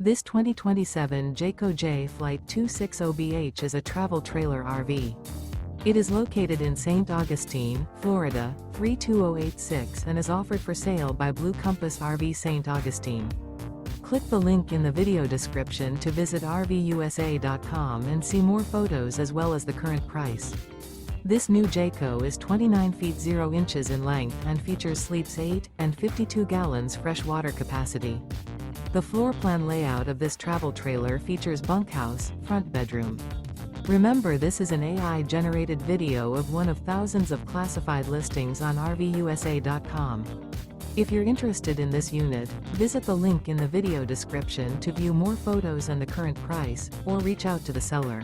This 2027 Jayco Jay Flight 260BH is a travel trailer RV. It is located in St. Augustine, Florida, 32086 and is offered for sale by Blue Compass RV St. Augustine. Click the link in the video description to visit RVUSA.com and see more photos as well as the current price. This new Jayco is 29 feet 0 inches in length and features sleeps 8 and 52 gallons fresh water capacity. The floor plan layout of this travel trailer features bunkhouse, front bedroom. Remember, this is an AI-generated video of one of thousands of classified listings on RVUSA.com. If you're interested in this unit, visit the link in the video description to view more photos and the current price, or reach out to the seller.